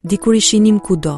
Dikur I shinim kudo,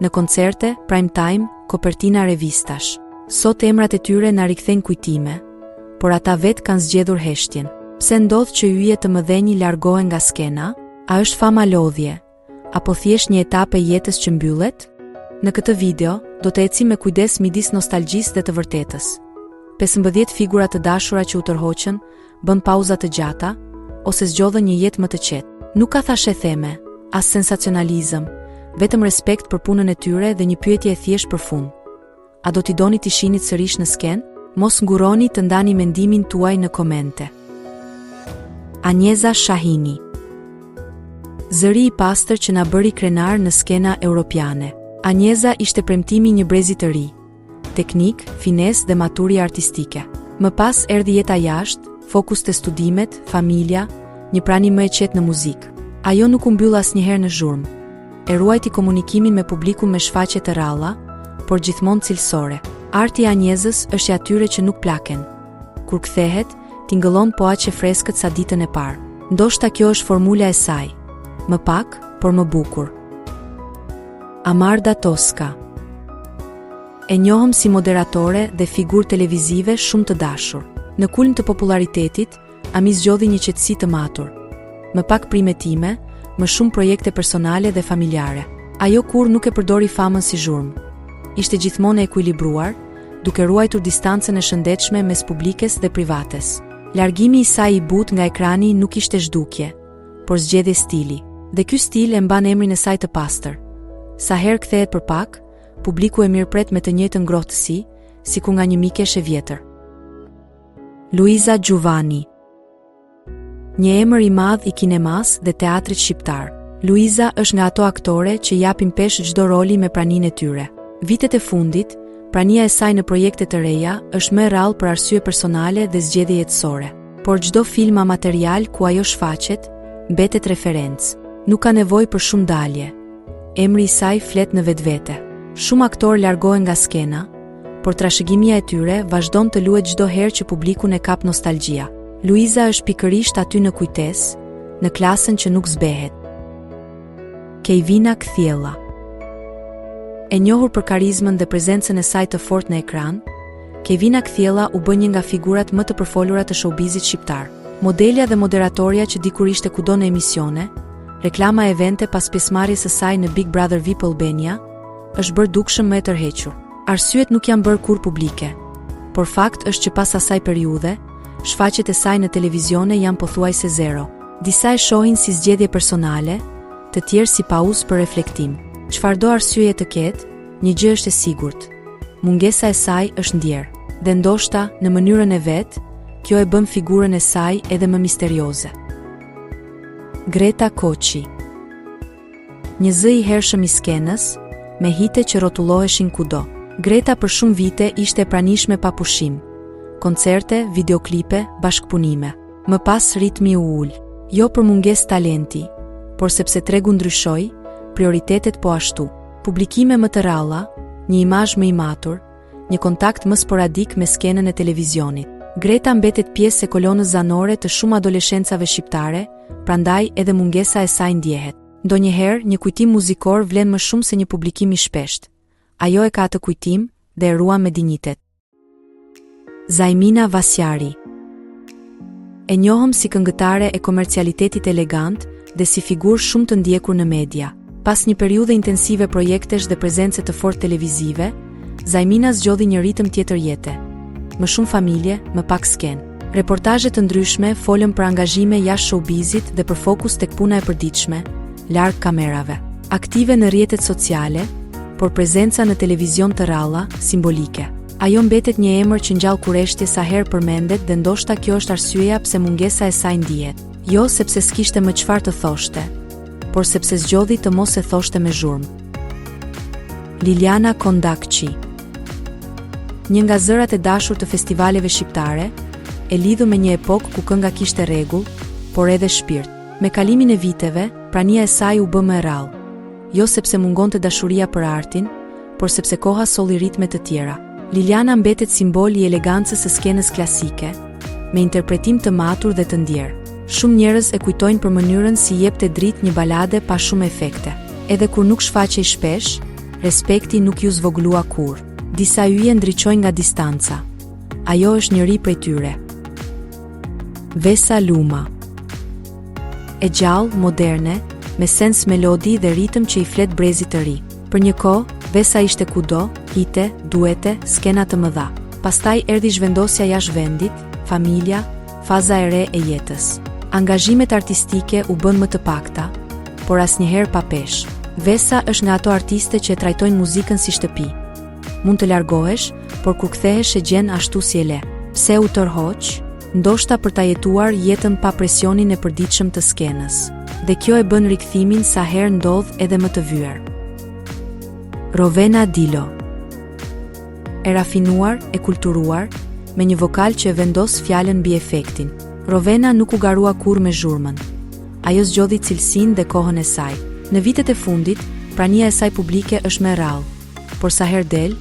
në koncerte, prime time, kopertina revistash. Sot emrat e tyre na rikthejnë kujtime, por ata vetë kanë zgjedhur heshtjen. Pse ndodh që yje të mëdhenj largohen nga skena? A është fama lodhje, apo thjesht një etapë e jetës që mbyllet? Në këtë video, do të ecim me kujdes midis nostalgjisë dhe të vërtetës. 15 figura të dashura që u tërhoqën, bën pauza të gjata, ose zgjodhën një jetë më të qetë. Nuk ka thashe theme, as sensacionalizëm, vetëm respekt për punën e tyre dhe një pyetje e thjesht për fund. A do t'i doni t'i shinit sërish në skenë? Mos nguroni të ndani mendimin tuaj në komente. Anjeza Shahini. Zëri I pastër që na bëri krenar në skena europiane. Anjeza ishte premtimi një brezi të ri, teknik, fines dhe maturi artistike. Më pas erdhi jeta jashtë, fokus te studimet, familja, një prani më e qetë në muzikë. Ajo nuk u mbyll asnjëherë në zhurmë. E ruajti komunikimin me publikun me shfaqje të ralla, por gjithmonë cilësore. Arti I Anjezës është I atyre që nuk plaken. Kur kthehet, tingëllon po aq e freskët sa ditën e parë. Ndoshta kjo është formula e saj. Më pak, por më bukur. Amarda Toska. E njohëm si moderatore dhe figurë televizive shumë të dashur. Në kulm të popularitetit, Ami zgjodhi një qetësi të matur. Më pak primetime, më shumë projekte personale dhe familjare. Ajo kur nuk e përdori famën si zhurmë. Ishte gjithmonë e ekuilibruar, duke ruajtur distancën e shëndetshme mes publikes dhe privates. Largimi I saj I butë nga ekrani nuk ishte zhdukje, por zgjedhje stili. Dhe ky stil e mban emrin e saj të pastër. Sa herë kthehet për pak, publiku e mirëpret me të njëjtën ngrohtësi, sikur nga një mikesh e vjetër. Luiza Gjuvani. Një emër I madh I kinemas dhe teatrit shqiptar. Luiza është nga ato aktore që japin peshë çdo roli me praninë e tyre. Vitet e fundit, prania e saj në projekte të reja është më e rrallë për arsye personale dhe zgjedhje jetësore. Por çdo film a material ku ajo shfaqet, mbetet referencë. Nuk ka nevojë për shumë dalje. Emri I saj flet në vetvete. Shumë aktorë largohen nga skena, por trashëgimia e tyre vazhdon të luhet çdo herë që publikun e kap nostalgjia. Luiza është pikërisht aty në kujtesë, në klasën që nuk zbehet. Kejvina Kthiella. E njohur për karizmën dhe prezencën e saj të fortë në ekran, Kejvina Kthiella u bë një nga figurat më të përfolura të showbizit shqiptar. Modelja dhe moderatorja që dikur ishte kudo në emisione, reklama evente pas pjesëmarrjes së saj në Big Brother VIP Albania, është bërë dukshëm më e tërhequr. Arsyet nuk janë bërë kur publike, por fakt është që pas asaj periudhe, shfaqjet e saj në televizione janë pothuajse zero. Disa e shohin si zgjedhje personale, të tjerë si pauzë për reflektim. Çfarëdo arsyeje të ketë, një gjë është e sigurt. Mungesa e saj është ndjerë, dhe ndoshta në mënyrën e vet, kjo e bën figurën e saj edhe më misterioze. Greta Koçi. Një zë I hershëm I skenës, me hite që rrotulloheshin kudo. Greta për shumë vite ishte e pranishme pa pushim. Koncerte, videoklipe, bashkëpunime. Më pas ritmi u ul. Jo për mungesë talenti, por sepse tregu ndryshoi, prioritetet po ashtu. Publikime më të rralla, një imazh më I matur, një kontakt më sporadik me skenën e televizionit. Greta mbetet pjesë e kolonës zanore të shumë adoleshencave shqiptare, prandaj edhe mungesa e saj ndjehet. Ndonjëherë, një kujtim muzikor vlen më shumë se një publikim I shpeshtë. Ajo e ka atë kujtim dhe e ruan me dinjitet. Zajmina Vasjari. E njohëm si këngëtare e komercialitetit elegant dhe si figurë shumë të ndjekur në media. Pas një periudhe intensive projektesh dhe prezence të fortë televizive, Zajmina zgjodhi një ritëm tjetër jete. Më shumë familje, më pak skenë. Reportazhe të ndryshme folën për angazhime jashtë showbizit dhe për fokus tek puna e përditshme, larg kamerave. Aktive në rrjetet sociale, por prezenca në televizion të rralla, simbolike. Ajo mbetet një emër që ngjall kurreshtje sa herë përmendet dhe ndoshta kjo është arsyeja pse mungesa e saj ndihet. Jo sepse s'kishte më çfarë të thoshte, por sepse zgjodhi të mos e thoshte me zhurmë. Liliana Kondakçi. Një nga zërat e dashur të festivaleve shqiptare, e lidhur me një epokë ku kënga kishte rregull, por edhe shpirt. Me kalimin e viteve, prania e saj u bë më e rrallë. Jo sepse mungonte dashuria për artin, por sepse koha solli ritme të tjera. Liliana mbetet simbol I elegancës së skenës klasike, me interpretim të matur dhe të ndjerë. Shumë njerëz e kujtojnë për mënyrën si jepte dritë një balade pa shumë efekte. Edhe kur nuk shfaqej shpesh, respekti nuk ju zvogëlua kur. Disa yje ndriçojnë nga distanca. Ajo është njëri prej tyre. Vesa Luma. E gjallë, moderne, me sens melodi dhe ritëm që i flet brezit të ri. Për një kohë, Vesa ishte kudo, hite, duete, skena të mëdha. Pastaj erdhi zhvendosja jashtë vendit, familja, faza e re e jetës. Angazhimet artistike u bën më të pakta, por asnjëherë pa peshë. Vesa është nga ato artiste që e trajtojnë muzikën si shtëpi. Mund të largohesh, por kur kthehesh e gjen ashtu si e le. Pse u tërhoq? Ndoshta për ta jetuar jetën pa presionin e përditshëm të skenës. Dhe kjo e bën rikthimin sa herë ndodh edhe më të vyer. Rovena Dilo. E rafinuar, e kulturuar, me një vokal që e vendos fjalën mbi efektin. Rovena nuk u garua kur me zhurmën. Ajo zgjodhi cilësinë dhe kohën e saj. Në vitet e fundit, prania e saj publike është më e rrallë, por sa herë del,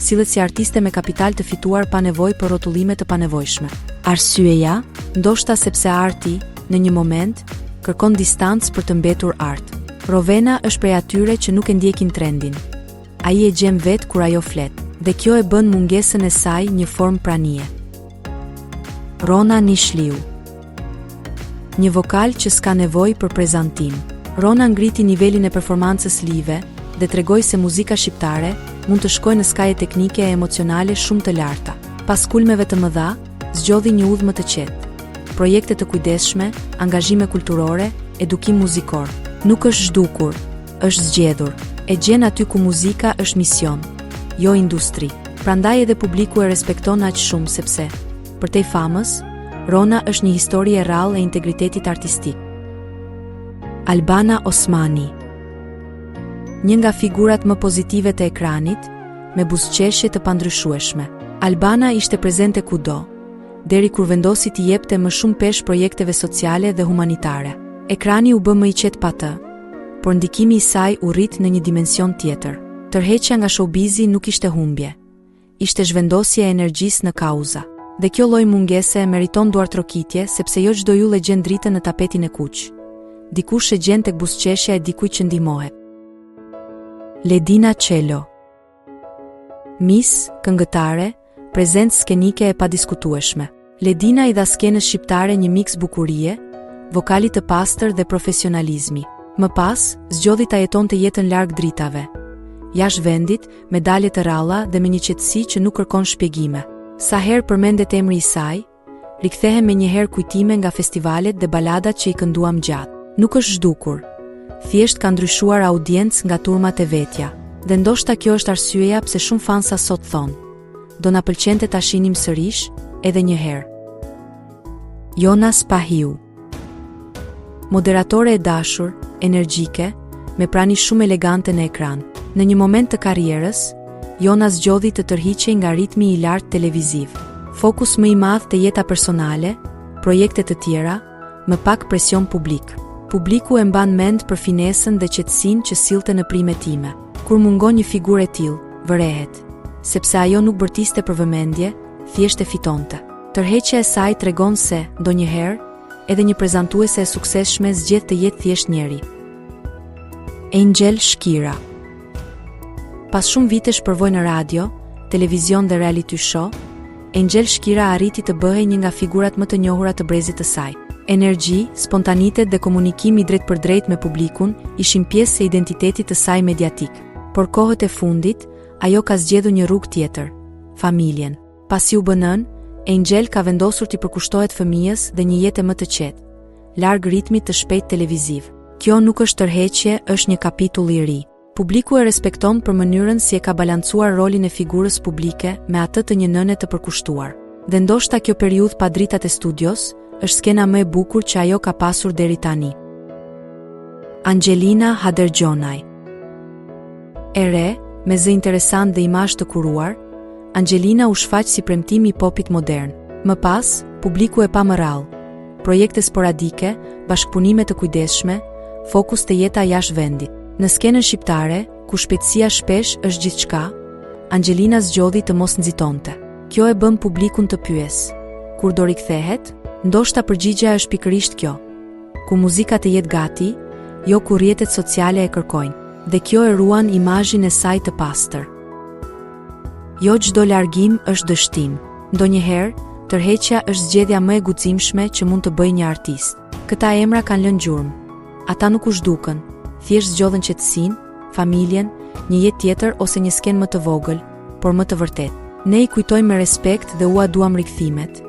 sillet si artiste me kapital të fituar pa nevojë për rrotullime të panevojshme. Arsyeja, ndoshta sepse arti, në një moment, kërkon distancë për të mbetur art. Rovena është prej atyre që nuk e ndjekin trendin. Ai e gjem vetë kur ajo flet, dhe kjo e bën mungesën e saj një formë pranie. Rona Nishliu. Një vokal që s'ka nevojë për prezantim. Rona ngriti nivelin e performancës live dhe tregoi se muzika shqiptare mund të shkojë në skaje teknike e emocionale shumë të larta. Pas kulmeve të mëdha, zgjodhi një udhë më të qetë. Projekte të kujdesshme, angazhime kulturore, edukim muzikor. Nuk është zhdukur, është zgjedhur. E gjen aty ku muzika është mision, jo industri. Prandaj edhe publiku e respekton aq shumë sepse, përtej famës, Rona është një histori e rrallë e integritetit artistik. Albana Osmani. Një nga figurat më pozitive të ekranit, me buzëqeshje të pandryshueshme. Albana ishte prezente kudo, deri kur vendosi t'i jepte më shumë peshë projekteve sociale dhe humanitare. Ekrani u bë më i qetë pa të, por ndikimi i saj u rrit në një dimension tjetër. Tërheqja nga showbizi nuk ishte humbje, ishte zhvendosje e energjisë në kauza. Dhe kjo lloj mungese e meriton duartrokitje sepse jo çdo yll e gjen dritën në tapetin e kuq. Dikush e gjen tek buzëqeshja e dikujt që ndihmohet. Ledina Çelo. Miss, këngëtare, prezencë skenike e padiskutueshme. Ledina i dha skenës shqiptare një miks bukurie, vokali të pastër dhe profesionalizmi. Më pas, zgjodhi ta jetonte jetën larg dritave. Jashtë vendit, medalje të rralla dhe me një qetësi që nuk kërkon shpjegime. Sa herë përmendet emri i saj, rikthehem me njëherë kujtime nga festivalet dhe baladat që i kënduam gjatë. Nuk është zhdukur, thjesht ka ndryshuar audiencë nga turmat e vetja. Dhe ndoshta kjo është arsyeja pse shumë fansa sot thonë, do na pëlqente ta shinim sërish, edhe një herë. Jonas Pahiu. Moderatore e dashur, energjike, me prani shumë elegante në ekran. Në një moment të karrierës, Jonas zgjodhi të tërhiqej nga ritmi i lartë televiziv. Fokus më i madh te jeta personale, projekte të tjera, më pak presion publik. Publiku e mban mend për finesën dhe qetësinë që sillte në primet time. Kur mungon një figurë e tillë, vërehet, sepse ajo nuk bërtiste për vëmendje, thjesht e fitonte. Tërheqja e saj tregon se, ndonjëherë, edhe një prezantuese e suksesshme zgjedh të jetë thjesht njeri. Angel Shkira. Pas shumë vitesh përvojë në radio, televizion dhe reality show, Angel Shkira arriti të bëhej një nga figurat më të njohura të brezit të saj. Energji, spontanitet dhe komunikimi drejt për drejt me publikun ishin pjesë e identitetit të saj mediatik. Por kohët e fundit, ajo ka zgjedhur një rrugë tjetër, familjen. Pasi u bë nën, Angel ka vendosur t'i përkushtohet fëmijës dhe një jetë më të qetë, larg ritmit të shpejt televiziv. Kjo nuk është tërheqje, është një kapitull i ri. Publiku e respekton për mënyrën si e ka balancuar rolin e figurës publike me atë të një nëne të përkushtuar. Dhe ndoshta kjo periudhë pa dritat e studios është skena më e bukur që ajo ka pasur deri tani. Angelina Hadergjonaj. E re, me zë interesant dhe imazh të kuruar, Angelina u shfaq si premtimi i popit modern. Më pas, publiku e pa më rrallë. Projekte sporadike, bashkëpunime të kujdesshme, fokus te jeta jashtë vendit. Në skenën shqiptare, ku shpejtësia shpesh është gjithçka, Angelina zgjodhi të mos nxitonte. Kjo e bën publikun të pyes: kur do rikthehet? Ndoshta përgjigjja është pikërisht kjo: ku muzika të jetë gati, jo ku rrjetet sociale e kërkojnë. dhe kjo e ruan imazhin e saj të pastër. Jo çdo largim është dështim. Ndonjëherë, tërheqja është zgjedhja më e guximshme që mund të bëjë një artist. Këta emra kanë lënë gjurmë. Ata nuk u zhdukën, thjesht zgjodhen qetësinë, familjen, një jetë tjetër ose një skenë më të vogël, por më të vërtetë. Ne I kujtojmë me respekt dhe ua duam rikthimet,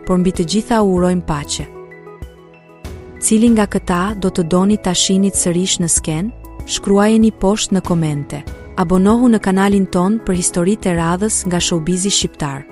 por mbi të gjitha u urojmë paqe. Cili nga këta do të doni ta shihni sërish në skenë? Shkruajeni poshtë në komente. Abonohu në kanalin ton për historitë e radhës nga showbizi shqiptar.